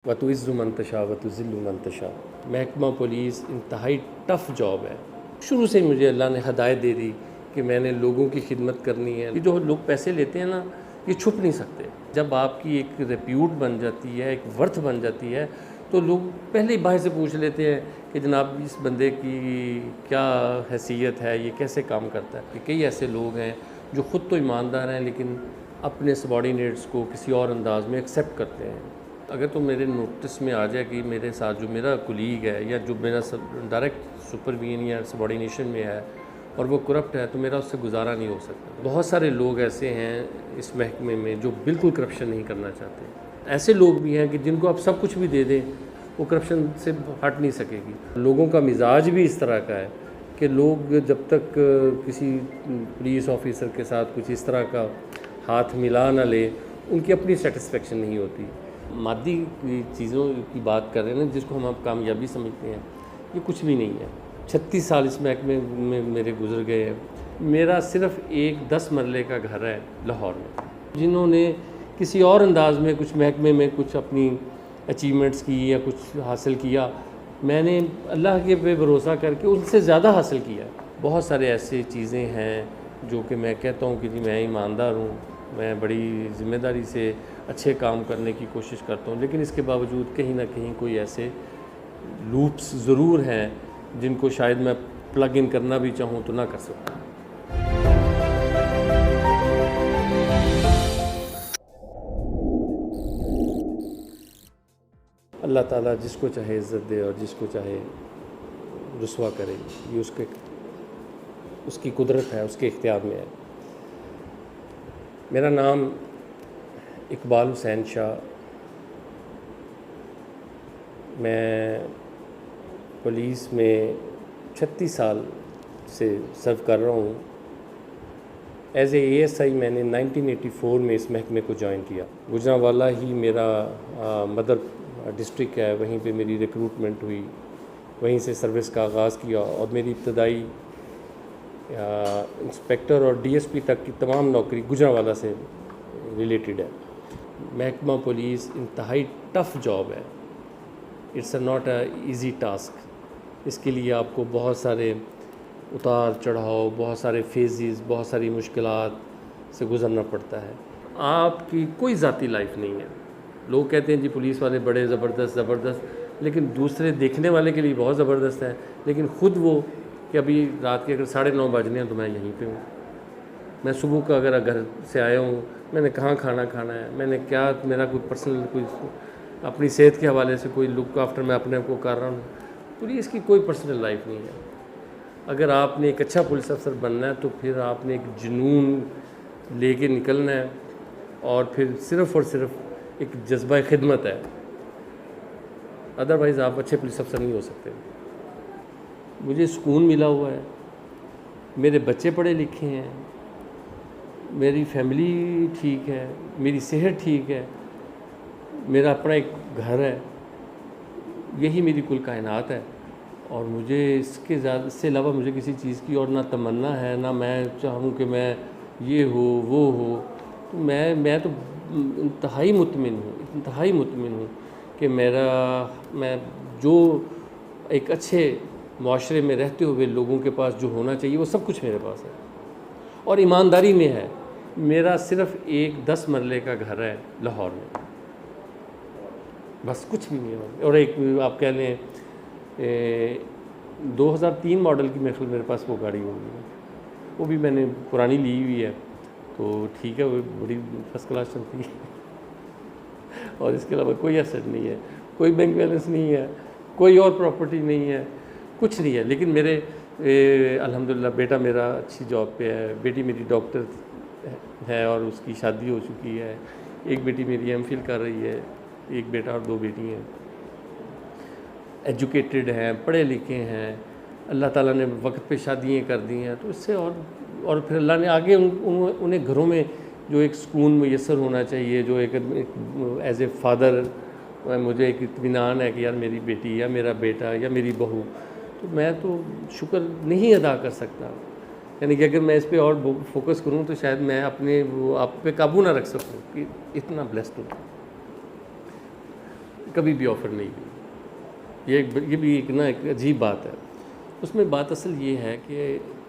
वतुइज़्ज़ु मन तशा वतुज़िल्लु मन तशा। महकमा पुलिस इंतहाई टफ़ जॉब है। शुरू से ही मुझे अल्लाह ने हदायत दे दी कि मैंने लोगों की खिदमत करनी है। ये जो लोग पैसे लेते हैं ना, ये छुप नहीं सकते। जब आपकी एक रेप्यूट बन जाती है, एक वर्थ बन जाती है, तो लोग पहले ही बाहर से पूछ लेते हैं कि जनाब इस बंदे की क्या हैसियत है, ये कैसे काम करता है। कि कई ऐसे लोग हैं जो ख़ुद तो ईमानदार हैं लेकिन अपने सबॉर्डिनेट्स को किसी और अंदाज में एक्सेप्ट करते हैं। अगर तो मेरे नोटिस में आ जाए कि मेरे साथ जो मेरा कुलीग है या जो मेरा डायरेक्ट सुपरवीन या सबॉर्डिनेशन में है और वो करप्ट है, तो मेरा उससे गुजारा नहीं हो सकता। बहुत सारे लोग ऐसे हैं इस महकमे में जो बिल्कुल करप्शन नहीं करना चाहते। ऐसे लोग भी हैं कि जिनको आप सब कुछ भी दे दें, वो करप्शन से हट नहीं सकेगी। लोगों का मिजाज भी इस तरह का है कि लोग जब तक किसी पुलिस ऑफिसर के साथ कुछ इस तरह का हाथ मिला ना ले, उनकी अपनी सेटिस्फेक्शन नहीं होती। मादी चीज़ों की बात कर रहे हैं ना, जिसको हम अब कामयाबी समझते हैं, ये कुछ भी नहीं है। 36 साल इस महकमे में मेरे गुजर गए हैं। मेरा सिर्फ़ एक 10 मरले का घर है लाहौर में। जिन्होंने किसी और अंदाज में कुछ महकमे में कुछ अपनी अचीवमेंट्स की या कुछ हासिल किया, मैंने अल्लाह के पे भरोसा करके उनसे ज़्यादा हासिल किया। बहुत सारे ऐसी चीज़ें हैं जो कि मैं कहता हूँ कि जी मैं ईमानदार हूँ, मैं बड़ी ज़िम्मेदारी से अच्छे काम करने की कोशिश करता हूँ, लेकिन इसके बावजूद कहीं ना कहीं कोई ऐसे लूप्स ज़रूर हैं जिनको शायद मैं प्लग इन करना भी चाहूँ तो ना कर सकूँ। अल्लाह ताला जिसको चाहे इज़्ज़त दे और जिसको चाहे रुसवा करे, ये उसकी कुदरत है, उसके इख्तियार में है। मेरा नाम इकबाल हुसैन शाह। मैं पुलिस में 36 साल से सर्व कर रहा हूँ। एज़ ए ASI मैंने 1984 में इस महकमे को ज्वाइन किया। गुजरांवाला ही मेरा मदर डिस्ट्रिक्ट है, वहीं पे मेरी रिक्रूटमेंट हुई, वहीं से सर्विस का आगाज़ किया और मेरी इब्तदाई इंस्पेक्टर और DSP तक की तमाम नौकरी गुजरांवाला से रिलेटेड है। महकमा पुलिस इंतहाई टफ़ जॉब है। It's not a easy task. इसके लिए आपको बहुत सारे उतार चढ़ाव, बहुत सारे फेजेस, बहुत सारी मुश्किलात से गुज़रना पड़ता है। आपकी कोई ज़ाती लाइफ नहीं है। लोग कहते हैं जी पुलिस वाले बड़े ज़बरदस्त, लेकिन दूसरे देखने वाले के लिए बहुत ज़बरदस्त है, लेकिन ख़ुद वो कि अभी रात के अगर 9:30 बजने हैं तो मैं यहीं पे हूँ। मैं सुबह का अगर घर से आया हूँ, मैंने कहाँ खाना खाना है, मैंने क्या मेरा कोई पर्सनल कोई अपनी सेहत के हवाले से कोई लुक आफ्टर मैं अपने आप को कर रहा हूँ। पुलिस की कोई पर्सनल लाइफ नहीं है। अगर आपने एक अच्छा पुलिस अफसर बनना है तो फिर आपने एक जुनून लेके निकलना है और फिर सिर्फ़ और सिर्फ एक जज्बा खिदमत है। अदरवाइज़ आप अच्छे पुलिस अफसर नहीं हो सकते। मुझे सुकून मिला हुआ है, मेरे बच्चे पढ़े लिखे हैं, मेरी फैमिली ठीक है, मेरी सेहत ठीक है, मेरा अपना एक घर है। यही मेरी कुल कायनात है और मुझे इससे अलावा मुझे किसी चीज़ की और ना तमन्ना है, ना मैं चाहूँ कि मैं ये हो वो हो। तो मैं तो इंतहाई मुतमिन हूँ कि मैं जो एक अच्छे माशरे में रहते हुए लोगों के पास जो होना चाहिए वो सब कुछ मेरे पास है और ईमानदारी में है। मेरा सिर्फ़ एक 10 मरले का घर है लाहौर में, बस कुछ भी नहीं है। और एक आप कह लें 2003 मॉडल की मेरे पास वो गाड़ी होगी, वो भी मैंने पुरानी ली हुई है, तो ठीक है, वो बड़ी फर्स्ट क्लास चलती है। और इसके अलावा कोई एसेट नहीं है, कोई बैंक बैलेंस नहीं है, कोई और प्रॉपर्टी नहीं है, कुछ नहीं है। लेकिन मेरे अल्हम्दुलिल्लाह बेटा मेरा अच्छी जॉब पे है, बेटी मेरी डॉक्टर है और उसकी शादी हो चुकी है, एक बेटी मेरी MPhil कर रही है, एक बेटा और 2 बेटी हैं। एजुकेटेड हैं, पढ़े लिखे हैं, अल्लाह ताला ने वक्त पे शादियाँ कर दी हैं, तो इससे और फिर अल्लाह ने आगे उन्हें घरों में जो एक सुकून मुयस्सर होना चाहिए, जो एक एज़ ए फादर मुझे एक इत्मीनान है कि यार मेरी बेटी या मेरा बेटा या मेरी बहू, तो मैं तो शुक्र नहीं अदा कर सकता। यानी कि अगर मैं इस पे और फोकस करूं तो शायद मैं अपने वो आप पे काबू ना रख सकूं कि इतना ब्लेस्ड हूँ। कभी भी ऑफ़र नहीं हुई। ये भी एक ना एक अजीब बात है। उसमें बात असल ये है कि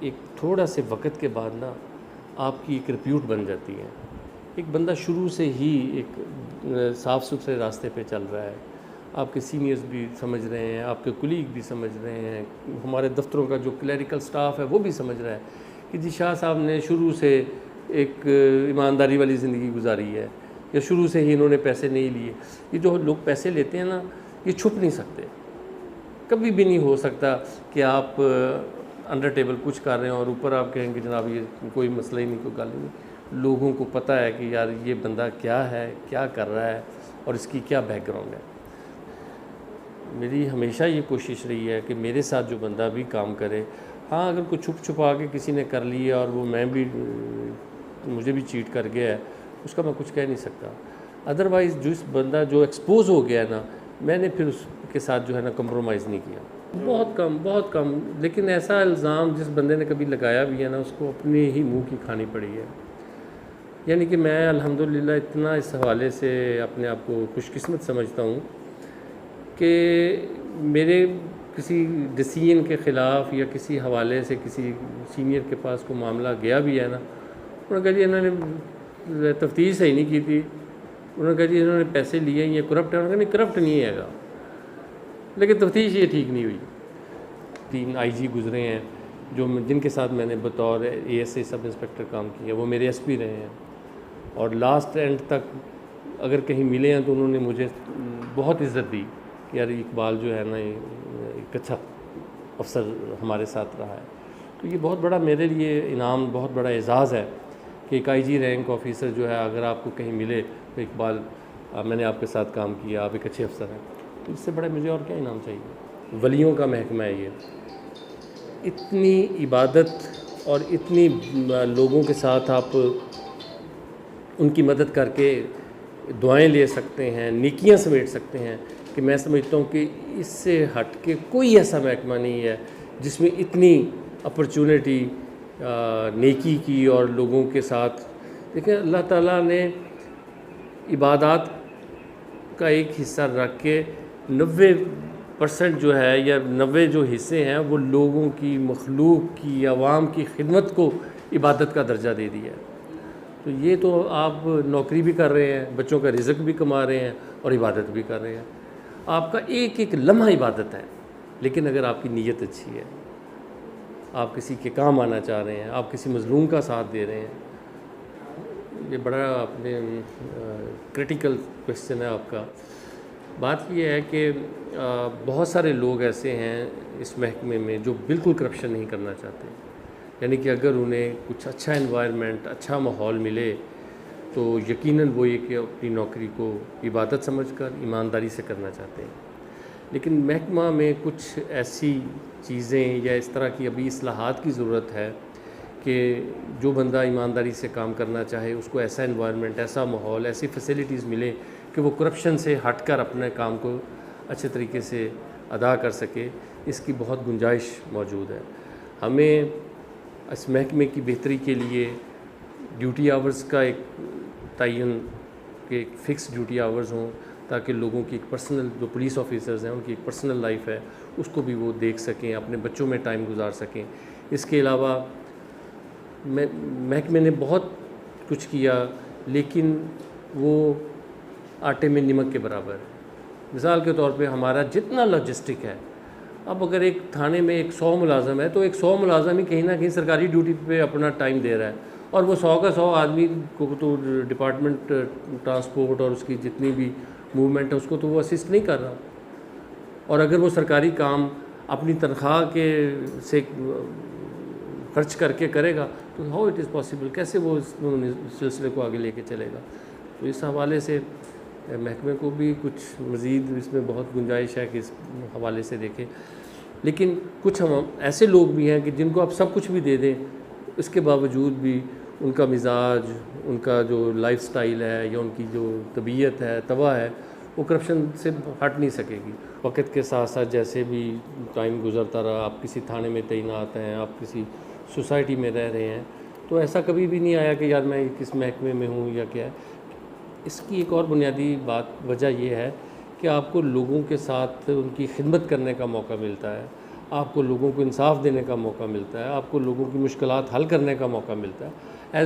एक थोड़ा से वक़्त के बाद ना आपकी एक रिप्यूट बन जाती है। एक बंदा शुरू से ही एक साफ़ सुथरे रास्ते पे चल रहा है, आपके सीनियर्स भी समझ रहे हैं, आपके कुलीग भी समझ रहे हैं, हमारे दफ्तरों का जो क्लरिकल स्टाफ है वो भी समझ रहा है कि जी शाह साहब ने शुरू से एक ईमानदारी वाली ज़िंदगी गुजारी है, या शुरू से ही इन्होंने पैसे नहीं लिए। ये जो लोग पैसे लेते हैं ना, ये छुप नहीं सकते। कभी भी नहीं हो सकता कि आप अंडर टेबल कुछ कर रहे हैं और ऊपर आप कहेंगे जनाब ये कोई मसला ही नहीं, कोई गाली नहीं। लोगों को पता है कि यार ये बंदा क्या है, क्या कर रहा है और इसकी क्या बैकग्राउंड है। मेरी हमेशा ये कोशिश रही है कि मेरे साथ जो बंदा भी काम करे, हाँ अगर कुछ छुप छुपा के किसी ने कर लिया और वो मुझे भी चीट कर गया है, उसका मैं कुछ कह नहीं सकता। अदरवाइज़ जिस बंदा जो एक्सपोज हो गया है ना, मैंने फिर उसके साथ जो है ना कंप्रोमाइज़ नहीं किया। बहुत कम। लेकिन ऐसा इल्ज़ाम जिस बंदे ने कभी लगाया भी है ना, उसको अपने ही मुंह की खानी पड़ी है। यानी कि मैं अल्हम्दुलिल्लाह इतना इस हवाले से अपने आप को खुशकिस्मत समझता हूँ कि मेरे किसी डिसीजन के ख़िलाफ़ या किसी हवाले से किसी सीनियर के पास कोई मामला गया भी है ना, उन्होंने कहा जी इन्होंने तफ्तीश सही नहीं की थी, उन्होंने कहा जी इन्होंने पैसे लिए, ये करप्ट है। उन्होंने कहा नहीं करप्ट नहीं हैगा, लेकिन तफ्तीश ये ठीक नहीं हुई। 3 आईजी गुजरे हैं जिनके साथ मैंने बतौर एएसआई सब इंस्पेक्टर काम किया, वो मेरे एसपी रहे हैं और लास्ट एंड तक अगर कहीं मिले हैं तो उन्होंने मुझे बहुत इज़्ज़त दी कि यार इकबाल जो है ना एक अच्छा अफसर हमारे साथ रहा है। तो ये बहुत बड़ा मेरे लिए इनाम, बहुत बड़ा एज़ाज़ है कि एक आईजी रैंक ऑफिसर जो है अगर आपको कहीं मिले तो इकबाल मैंने आपके साथ काम किया, आप एक अच्छे अफसर हैं, तो इससे बड़ा मुझे और क्या इनाम चाहिए। वलियों का महकमा है ये, इतनी इबादत और इतनी लोगों के साथ आप उनकी मदद करके दुआएं ले सकते हैं, नेकियां समेट सकते हैं कि मैं समझता हूँ कि इससे हट के कोई ऐसा महकमा नहीं है जिसमें इतनी अपॉर्चुनिटी नेकी की और लोगों के साथ। देखिए अल्लाह ताला ने इबादत का एक हिस्सा रख के 90% जो है या 90 जो हिस्से हैं वो लोगों की, मखलूक की, आवाम की खिदमत को इबादत का दर्जा दे दिया है। तो ये तो आप नौकरी भी कर रहे हैं, बच्चों का रिज़्क भी कमा रहे हैं और इबादत भी कर रहे हैं। आपका एक एक लम्हा इबादत है। लेकिन अगर आपकी नीयत अच्छी है, आप किसी के काम आना चाह रहे हैं, आप किसी मज़लूम का साथ दे रहे हैं, ये बड़ा अपने क्रिटिकल क्वेश्चन है आपका। बात ये है कि बहुत सारे लोग ऐसे हैं इस महकमे में जो बिल्कुल करप्शन नहीं करना चाहते। यानी कि अगर उन्हें कुछ अच्छा एनवायरनमेंट, अच्छा माहौल मिले तो यकीनन वो ये कि अपनी नौकरी को इबादत समझकर ईमानदारी से करना चाहते हैं। लेकिन महकमा में कुछ ऐसी चीज़ें या इस तरह की अभी इस्लाहात की ज़रूरत है कि जो बंदा ईमानदारी से काम करना चाहे उसको ऐसा एनवायरनमेंट, ऐसा माहौल, ऐसी फैसिलिटीज़ मिले कि वो करप्शन से हटकर अपने काम को अच्छे तरीके से अदा कर सके। इसकी बहुत गुंजाइश मौजूद है। हमें इस महकमे की बेहतरी के लिए ड्यूटी आवर्स का एक तयन के फ़िक्स ड्यूटी आवर्स हों ताकि लोगों की एक पर्सनल, जो पुलिस ऑफिसर्स हैं उनकी एक पर्सनल लाइफ है उसको भी वो देख सकें, अपने बच्चों में टाइम गुजार सकें। इसके अलावा महकमे ने बहुत कुछ किया लेकिन वो आटे में नमक के बराबर है। मिसाल के तौर पे हमारा जितना लॉजिस्टिक है, अब अगर एक थाने में एक 100 मुलाजम है तो एक 100 मुलाजम ही कहीं ना कहीं सरकारी ड्यूटी पे अपना टाइम दे रहा है और वो 100 का 100 आदमी को तो डिपार्टमेंट ट्रांसपोर्ट और उसकी जितनी भी मूवमेंट है उसको तो वो असिस्ट नहीं कर रहा। और अगर वो सरकारी काम अपनी तनख्वाह के से खर्च करके करेगा तो हाउ इट इज़ पॉसिबल, कैसे वो इस सिलसिले को आगे लेके चलेगा। तो इस हवाले से महकमे को भी कुछ मज़ीद इसमें बहुत गुंजाइश है कि इस हवाले से देखें। लेकिन कुछ हम ऐसे लोग भी हैं कि जिनको आप सब कुछ भी दे दें, इसके बावजूद भी उनका मिजाज, उनका जो लाइफस्टाइल है या उनकी जो तबीयत है, तवा है, वो करप्शन से हट नहीं सकेगी। वक्त के साथ साथ जैसे भी टाइम गुजरता रहा, आप किसी थाने में तैनात हैं, आप किसी सोसाइटी में रह रहे हैं, तो ऐसा कभी भी नहीं आया कि यार मैं किस महकमे में हूँ या क्या है। इसकी एक और बुनियादी वजह यह है कि आपको लोगों के साथ उनकी खिदमत करने का मौका मिलता है, आपको लोगों को इंसाफ देने का मौका मिलता है, आपको लोगों की मुश्किलात हल करने का मौका मिलता है।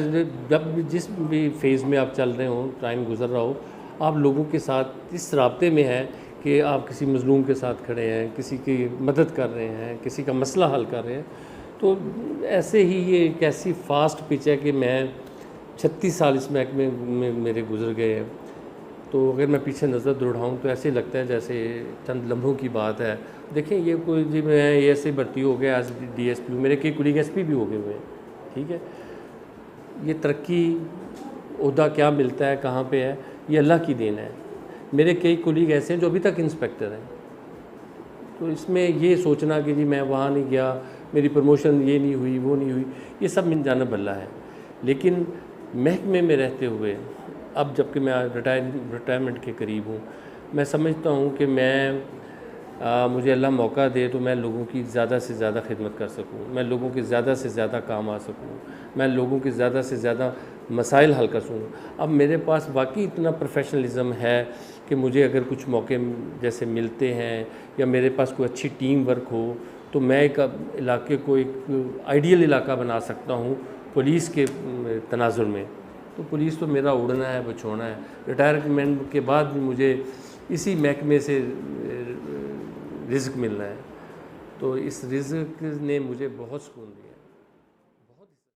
जब भी जिस भी फेज़ में आप चल रहे हो, टाइम गुजर रहा हो, आप लोगों के साथ इस राब्ते में हैं कि आप किसी मज़लूम के साथ खड़े हैं, किसी की मदद कर रहे हैं, किसी का मसला हल कर रहे हैं। तो ऐसे ही ये एक ऐसी फ़ास्ट पिच है कि मैं 36 साल इस महकमे में मेरे गुजर गए हैं। तो अगर मैं पीछे नज़र दौड़ाऊँ तो ऐसे लगता है जैसे चंद लम्हों की बात है। देखें, ये कोई जी मैं ऐसे भर्ती हो गया एज DSP, मेरे कई कुलीग SP भी हो गए हुए हैं, ठीक है। ये तरक्की ओहदा क्या मिलता है, कहाँ पे है, ये अल्लाह की देन है। मेरे कई कुलीग ऐसे हैं जो अभी तक इंस्पेक्टर हैं। तो इसमें ये सोचना कि जी मैं वहाँ नहीं गया, मेरी प्रमोशन ये नहीं हुई, वो नहीं हुई, ये सब मिन जानिब अल्लाह है। लेकिन महकमे में रहते हुए अब जबकि मैं रिटायरमेंट के करीब हूँ, मैं समझता हूँ कि मुझे अल्लाह मौका दे तो मैं लोगों की ज़्यादा से ज़्यादा खिदमत कर सकूँ, मैं लोगों के ज़्यादा से ज़्यादा काम आ सकूँ, मैं लोगों के ज़्यादा से ज़्यादा मसाइल हल कर सकूँ। अब मेरे पास वाकई इतना प्रोफेशनलिज्म है कि मुझे अगर कुछ मौके जैसे मिलते हैं या मेरे पास कोई अच्छी टीम वर्क हो तो मैं एक इलाके को एक आइडियल इलाका बना सकता हूँ पुलिस के तनाजुर में। तो पुलिस तो मेरा उड़ना है, बछोना है। रिटायरमेंट के बाद भी मुझे इसी महकमे से रिज़्क मिलना है। तो इस रिज़्क ने मुझे बहुत सुकून दिया।